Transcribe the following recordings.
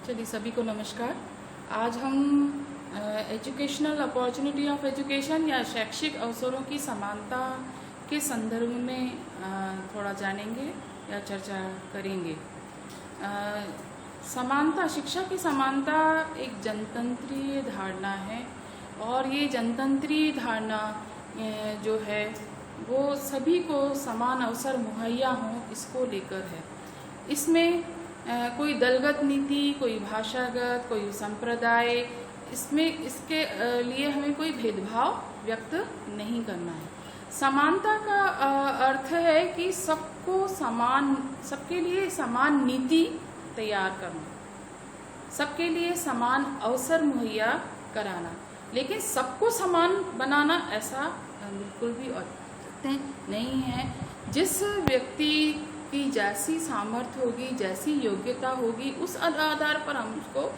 चलिए सभी को नमस्कार। आज हम एजुकेशनल अपॉर्चुनिटी ऑफ एजुकेशन या शैक्षिक अवसरों की समानता के संदर्भ में थोड़ा जानेंगे या चर्चा करेंगे। समानता, शिक्षा की समानता एक जनतंत्रीय धारणा है और ये जनतंत्रीय धारणा जो है वो सभी को समान अवसर मुहैया हों इसको लेकर है। इसमें कोई दलगत नीति, कोई भाषागत, कोई संप्रदाय, इसके लिए हमें कोई भेदभाव व्यक्त नहीं करना है। समानता का अर्थ है कि सबके लिए समान नीति तैयार करना, सबके लिए समान अवसर मुहैया कराना, लेकिन सबको समान बनाना ऐसा बिल्कुल भी औचित्य नहीं है। जिस व्यक्ति की जैसी सामर्थ्य होगी, जैसी योग्यता होगी, उस आधार पर हम उसको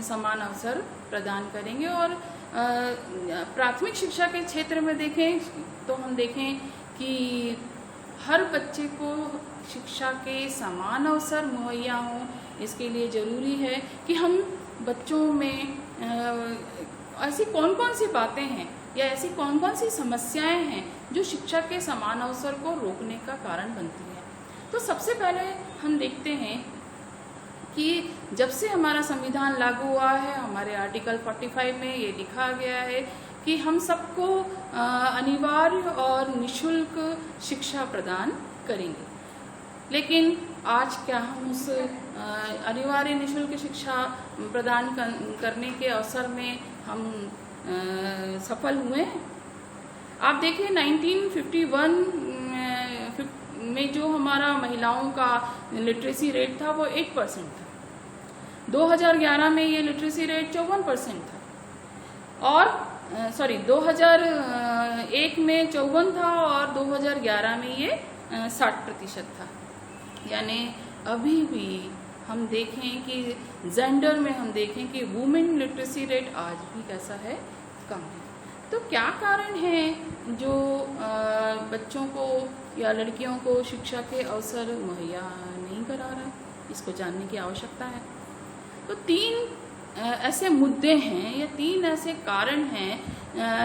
समान अवसर प्रदान करेंगे। और प्राथमिक शिक्षा के क्षेत्र में देखें तो हम देखें कि हर बच्चे को शिक्षा के समान अवसर मुहैया हों। इसके लिए ज़रूरी है कि हम बच्चों में ऐसी कौन कौन सी बातें हैं या ऐसी कौन कौन सी समस्याएं हैं जो शिक्षा के समान अवसर को रोकने का कारण बनती हैं। तो सबसे पहले हम देखते हैं कि जब से हमारा संविधान लागू हुआ है, हमारे आर्टिकल 45 में ये लिखा गया है कि हम सबको अनिवार्य और निःशुल्क शिक्षा प्रदान करेंगे। लेकिन आज क्या हम उस अनिवार्य निःशुल्क शिक्षा प्रदान करने के अवसर में हम सफल हुए हैं? आप देखिए 1951 में जो हमारा महिलाओं का लिटरेसी रेट था वो 8% था। 2011 में ये लिटरेसी रेट 54% था और 2001 में 54 था और 2011 में ये 60% था। यानी अभी भी हम देखें कि जेंडर में हम देखें कि वुमेन लिटरेसी रेट आज भी कैसा है, कम है। तो क्या कारण है जो बच्चों को या लड़कियों को शिक्षा के अवसर मुहैया नहीं करा रहा? इसको जानने की आवश्यकता है। तो 3 ऐसे मुद्दे हैं या 3 ऐसे कारण हैं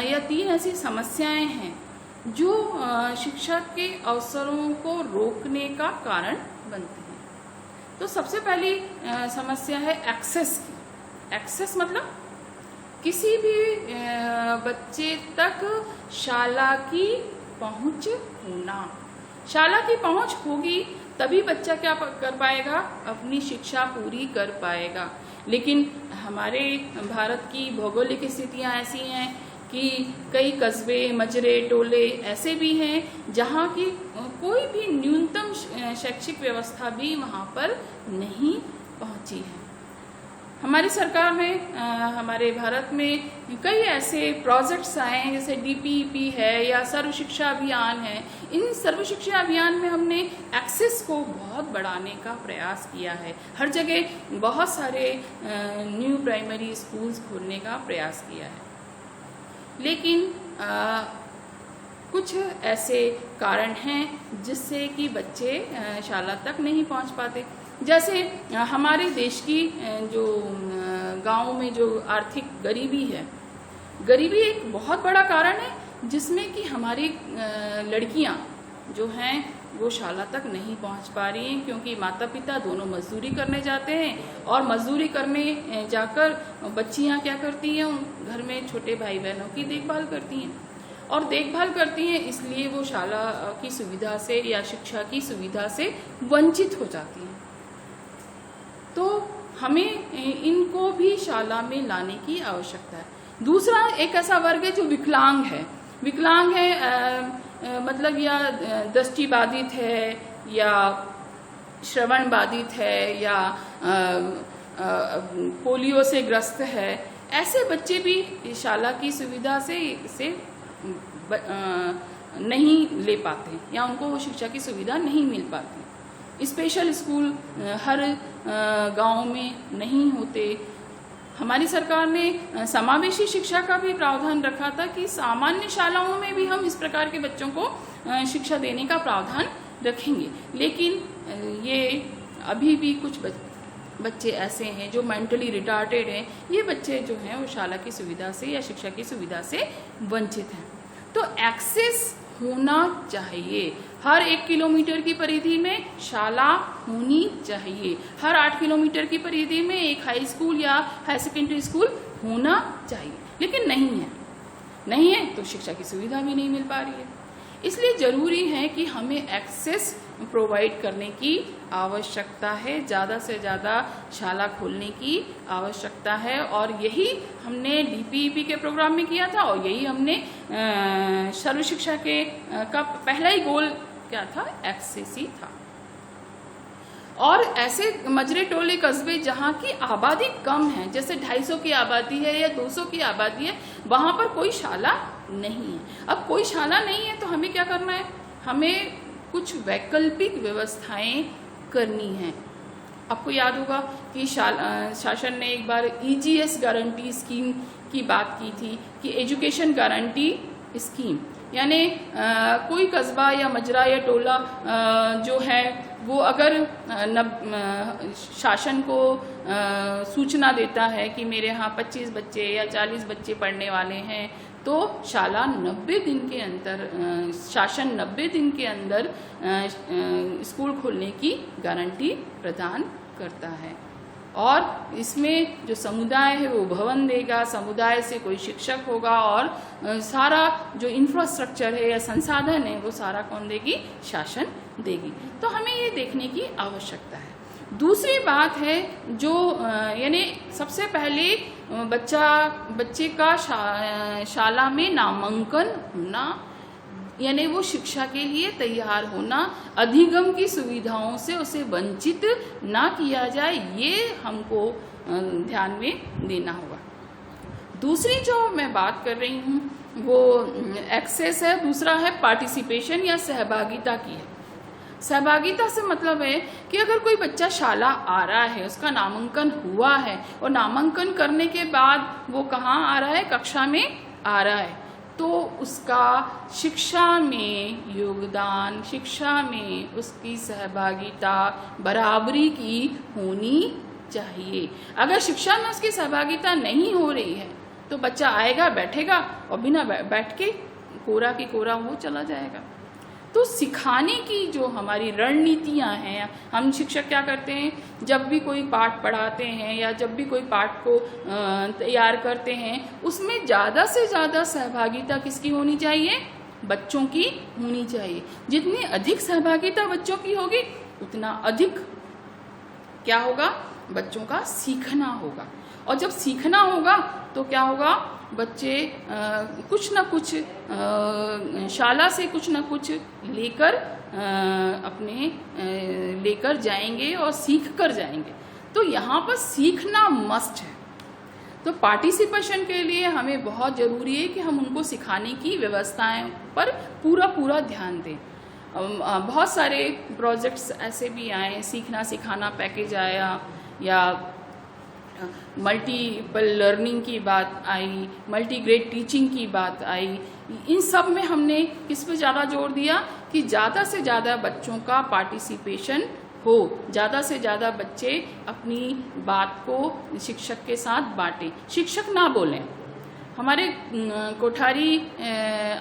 या 3 ऐसी समस्याएं हैं जो शिक्षा के अवसरों को रोकने का कारण बनती हैं। तो सबसे पहली समस्या है एक्सेस की। एक्सेस मतलब किसी भी बच्चे तक शाला की पहुंच होना। शाला की पहुंच होगी तभी बच्चा क्या कर पाएगा, अपनी शिक्षा पूरी कर पाएगा। लेकिन हमारे भारत की भौगोलिक स्थितियां ऐसी हैं कि कई कस्बे, मजरे, टोले ऐसे भी हैं जहां की कोई भी न्यूनतम शैक्षिक व्यवस्था भी वहां पर नहीं पहुंची है। हमारी सरकार में हमारे भारत में कई ऐसे प्रोजेक्ट्स आए हैं जैसे DPEP है या सर्व शिक्षा अभियान है। इन सर्व शिक्षा अभियान में हमने एक्सेस को बहुत बढ़ाने का प्रयास किया है। हर जगह बहुत सारे न्यू प्राइमरी स्कूल्स खोलने का प्रयास किया है। लेकिन कुछ ऐसे कारण हैं जिससे कि बच्चे शाला तक नहीं पहुंच पाते। जैसे हमारे देश की जो गांव में जो आर्थिक गरीबी है, गरीबी एक बहुत बड़ा कारण है जिसमें कि हमारी लड़कियां जो हैं वो शाला तक नहीं पहुंच पा रही हैं, क्योंकि माता पिता दोनों मजदूरी करने जाते हैं और मजदूरी करने जाकर बच्चियां क्या करती हैं, घर में छोटे भाई बहनों की देखभाल करती हैं और देखभाल करती हैं, इसलिए वो शाला की सुविधा से या शिक्षा की सुविधा से वंचित हो जाती हैं। तो हमें इनको भी शाला में लाने की आवश्यकता है। दूसरा एक ऐसा वर्ग है जो विकलांग है। विकलांग है मतलब या दृष्टि बाधित है या श्रवण बाधित है या पोलियो से ग्रस्त है। ऐसे बच्चे भी शाला की सुविधा से नहीं ले पाते या उनको शिक्षा की सुविधा नहीं मिल पाती। स्पेशल स्कूल हर गांव में नहीं होते। हमारी सरकार ने समावेशी शिक्षा का भी प्रावधान रखा था कि सामान्य शालाओं में भी हम इस प्रकार के बच्चों को शिक्षा देने का प्रावधान रखेंगे, लेकिन ये अभी भी बच्चे ऐसे हैं जो मेंटली रिटार्टेड हैं, ये बच्चे जो हैं वो शाला की सुविधा से या शिक्षा की सुविधा से वंचित हैं। तो एक्सेस होना चाहिए। हर 1 किलोमीटर की परिधि में शाला होनी चाहिए। हर 8 किलोमीटर की परिधि में एक हाई स्कूल या हाई सेकेंडरी स्कूल होना चाहिए, लेकिन नहीं है तो शिक्षा की सुविधा भी नहीं मिल पा रही है। इसलिए ज़रूरी है कि हमें एक्सेस प्रोवाइड करने की आवश्यकता है, ज़्यादा से ज़्यादा शाला खोलने की आवश्यकता है। और यही हमने DPEP के प्रोग्राम में किया था और यही हमने सर्व शिक्षा के का पहला ही गोल क्या था, एक्सेस ही था। और ऐसे मजरे टोले कस्बे जहाँ की आबादी कम है, जैसे 250 की आबादी है या 200 की आबादी है, वहाँ पर कोई शाला नहीं है। अब कोई शाला नहीं है तो हमें क्या करना है, हमें कुछ वैकल्पिक व्यवस्थाएं करनी हैं। आपको याद होगा कि शासन ने एक बार EGS गारंटी स्कीम की बात की थी, कि एजुकेशन गारंटी स्कीम, यानी कोई कस्बा या मजरा या टोला जो है वो अगर शासन को सूचना देता है कि मेरे यहाँ 25 बच्चे या 40 बच्चे पढ़ने वाले हैं, तो शाला 90 दिन के अंदर शासन 90 दिन के अंदर स्कूल खोलने की गारंटी प्रदान करता है। और इसमें जो समुदाय है वो भवन देगा, समुदाय से कोई शिक्षक होगा, और सारा जो इंफ्रास्ट्रक्चर है या संसाधन है वो सारा कौन देगी, शासन देगी। तो हमें ये देखने की आवश्यकता है। दूसरी बात है जो यानी सबसे पहले बच्चे का शाला में नामांकन होना, यानी वो शिक्षा के लिए तैयार होना, अधिगम की सुविधाओं से उसे वंचित ना किया जाए, ये हमको ध्यान में देना होगा। दूसरी जो मैं बात कर रही हूँ वो एक्सेस है, दूसरा है पार्टिसिपेशन या सहभागिता की है। सहभागिता से मतलब है कि अगर कोई बच्चा शाला आ रहा है, उसका नामांकन हुआ है और नामांकन करने के बाद वो कहाँ आ रहा है, कक्षा में आ रहा है, तो उसका शिक्षा में योगदान, शिक्षा में उसकी सहभागिता बराबरी की होनी चाहिए। अगर शिक्षा में उसकी सहभागिता नहीं हो रही है तो बच्चा आएगा, बैठेगा और बिना बैठ के कोरा की कोरा वो चला जाएगा। तो सिखाने की जो हमारी रणनीतियाँ हैं, हम शिक्षक क्या करते हैं, जब भी कोई पाठ पढ़ाते हैं या जब भी कोई पाठ को तैयार करते हैं, उसमें ज़्यादा से ज़्यादा सहभागिता किसकी होनी चाहिए, बच्चों की होनी चाहिए। जितनी अधिक सहभागिता बच्चों की होगी उतना अधिक क्या होगा, बच्चों का सीखना होगा। और जब सीखना होगा तो क्या होगा, बच्चे कुछ ना कुछ शाला से कुछ ना कुछ लेकर लेकर जाएंगे और सीख कर जाएंगे। तो यहाँ पर सीखना मस्ट है। तो पार्टिसिपेशन के लिए हमें बहुत ज़रूरी है कि हम उनको सिखाने की व्यवस्थाएं पर पूरा ध्यान दें। बहुत सारे प्रोजेक्ट्स ऐसे भी आए, सीखना सिखाना पैकेज आया, या मल्टीपल लर्निंग की बात आई, मल्टी ग्रेड टीचिंग की बात आई। इन सब में हमने किस पे ज़्यादा जोर दिया कि ज़्यादा से ज़्यादा बच्चों का पार्टिसिपेशन हो, ज़्यादा से ज़्यादा बच्चे अपनी बात को शिक्षक के साथ बांटें, शिक्षक ना बोलें। हमारे कोठारी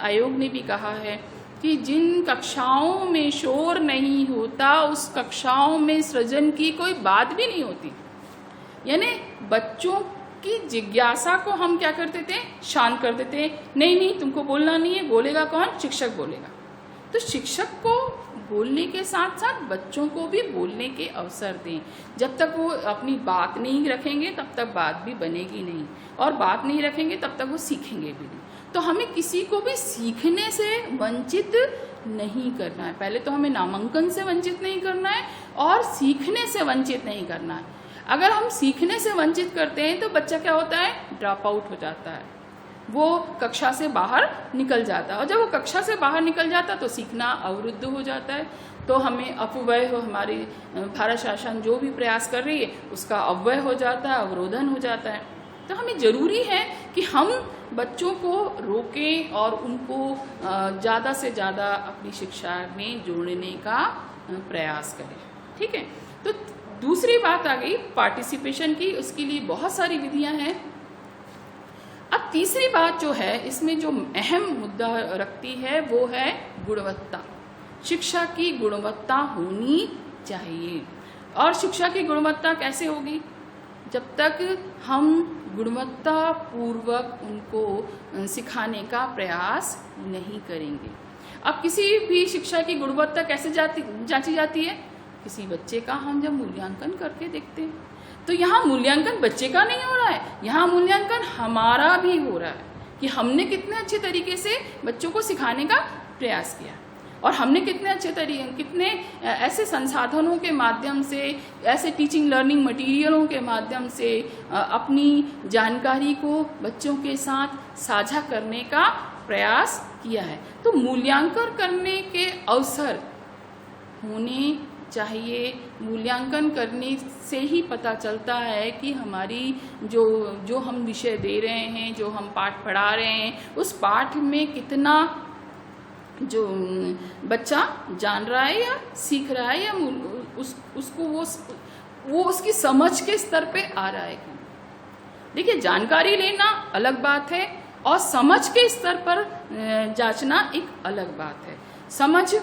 आयोग ने भी कहा है कि जिन कक्षाओं में शोर नहीं होता उस कक्षाओं में सृजन की कोई बात भी नहीं होती। यानी बच्चों की जिज्ञासा को हम क्या करते थे, शांत कर देते हैं। नहीं तुमको बोलना नहीं है, बोलेगा कौन, शिक्षक बोलेगा। तो शिक्षक को बोलने के साथ साथ बच्चों को भी बोलने के अवसर दें। जब तक वो अपनी बात नहीं रखेंगे तब तक बात भी बनेगी नहीं, और बात नहीं रखेंगे तब तक वो सीखेंगे भी नहीं। तो हमें किसी को भी सीखने से वंचित नहीं करना है। पहले तो हमें नामांकन से वंचित नहीं करना है और सीखने से वंचित नहीं करना है। अगर हम सीखने से वंचित करते हैं तो बच्चा क्या होता है, ड्रॉप आउट हो जाता है, वो कक्षा से बाहर निकल जाता है। और जब वो कक्षा से बाहर निकल जाता है तो सीखना अवरुद्ध हो जाता है। तो हमें अपव्यय हो, हमारी भारत शासन जो भी प्रयास कर रही है उसका अव्यय हो जाता है, अवरोधन हो जाता है। तो हमें ज़रूरी है कि हम बच्चों को रोकें और उनको ज़्यादा से ज़्यादा अपनी शिक्षा में जोड़ने का प्रयास करें। ठीक है। तो दूसरी बात आ गई पार्टिसिपेशन की, उसके लिए बहुत सारी विधियां हैं। अब तीसरी बात जो है इसमें जो अहम मुद्दा रखती है वो है गुणवत्ता। शिक्षा की गुणवत्ता होनी चाहिए। और शिक्षा की गुणवत्ता कैसे होगी? जब तक हम गुणवत्ता पूर्वक उनको सिखाने का प्रयास नहीं करेंगे। अब किसी भी शिक्षा की गुणवत्ता कैसे जांची जाती है? किसी बच्चे का हम जब मूल्यांकन करके देखते हैं, तो यहाँ मूल्यांकन बच्चे का नहीं हो रहा है, यहाँ मूल्यांकन हमारा भी हो रहा है कि हमने कितने अच्छे तरीके से बच्चों को सिखाने का प्रयास किया और हमने कितने ऐसे संसाधनों के माध्यम से, ऐसे टीचिंग लर्निंग मटेरियलों के माध्यम से अपनी जानकारी को बच्चों के साथ साझा करने का प्रयास किया है। तो मूल्यांकन करने के अवसर होने चाहिए। मूल्यांकन करने से ही पता चलता है कि हमारी जो हम विषय दे रहे हैं, जो हम पाठ पढ़ा रहे हैं, उस पाठ में कितना जो बच्चा जान रहा है या सीख रहा है, या उसको वो उसकी समझ के स्तर पे आ रहा है। देखिए, जानकारी लेना अलग बात है और समझ के स्तर पर जांचना एक अलग बात है। समझ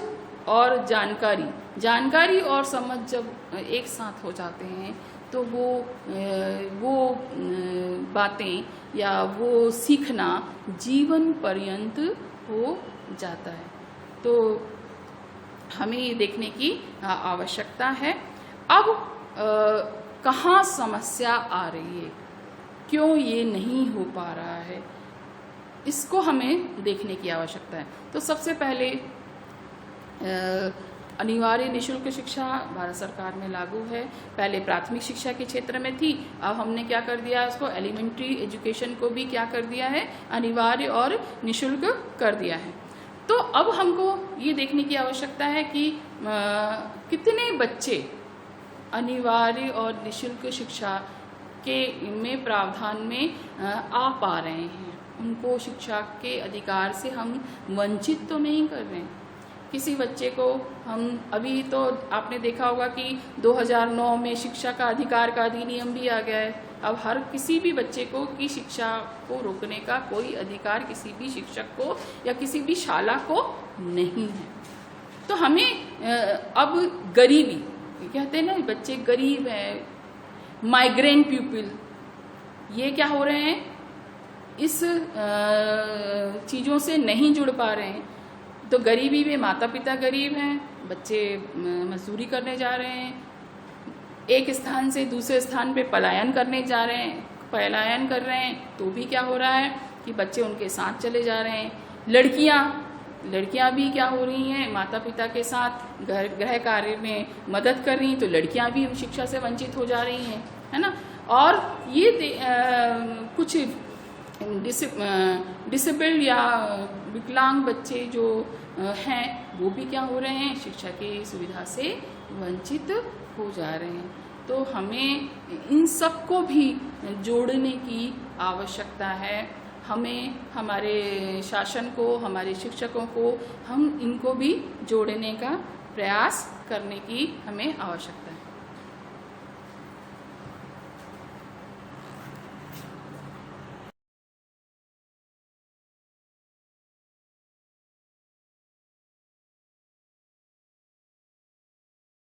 और जानकारी और समझ जब एक साथ हो जाते हैं तो वो बातें या वो सीखना जीवन पर्यंत हो जाता है। तो हमें ये देखने की आवश्यकता है। अब कहाँ समस्या आ रही है, क्यों ये नहीं हो पा रहा है, इसको हमें देखने की आवश्यकता है। तो सबसे पहले अनिवार्य निःशुल्क शिक्षा भारत सरकार में लागू है। पहले प्राथमिक शिक्षा के क्षेत्र में थी, अब हमने क्या कर दिया है, उसको एलिमेंट्री एजुकेशन को भी क्या कर दिया है, अनिवार्य और निःशुल्क कर दिया है। तो अब हमको ये देखने की आवश्यकता है कि कितने बच्चे अनिवार्य और निःशुल्क शिक्षा में प्रावधान में आ पा रहे हैं। उनको शिक्षा के अधिकार से हम वंचित तो नहीं कर रहे हैं। किसी बच्चे को हम, अभी तो आपने देखा होगा कि 2009 में शिक्षा का अधिकार का अधिनियम भी आ गया है। अब हर किसी भी बच्चे को की शिक्षा को रोकने का कोई अधिकार किसी भी शिक्षक को या किसी भी शाला को नहीं है। तो हमें अब गरीबी, कहते हैं ना, बच्चे गरीब हैं, माइग्रेंट पीपल, ये क्या हो रहे हैं, इस चीज़ों से नहीं जुड़ पा रहे हैं। तो गरीबी में माता पिता गरीब हैं, बच्चे मजदूरी करने जा रहे हैं, एक स्थान से दूसरे स्थान पे पलायन कर रहे हैं, तो भी क्या हो रहा है कि बच्चे उनके साथ चले जा रहे हैं। लड़कियां भी क्या हो रही हैं, माता पिता के साथ गृह कार्य में मदद कर रही हैं, तो लड़कियां भी शिक्षा से वंचित हो जा रही हैं, है ना। और ये कुछ डिसेबल्ड या विकलांग बच्चे जो हैं वो भी क्या हो रहे हैं, शिक्षा की सुविधा से वंचित हो जा रहे हैं। तो हमें इन सबको भी जोड़ने की आवश्यकता है। हमें हमारे शासन को, हमारे शिक्षकों को, हम इनको भी जोड़ने का प्रयास करने की हमें आवश्यकता है।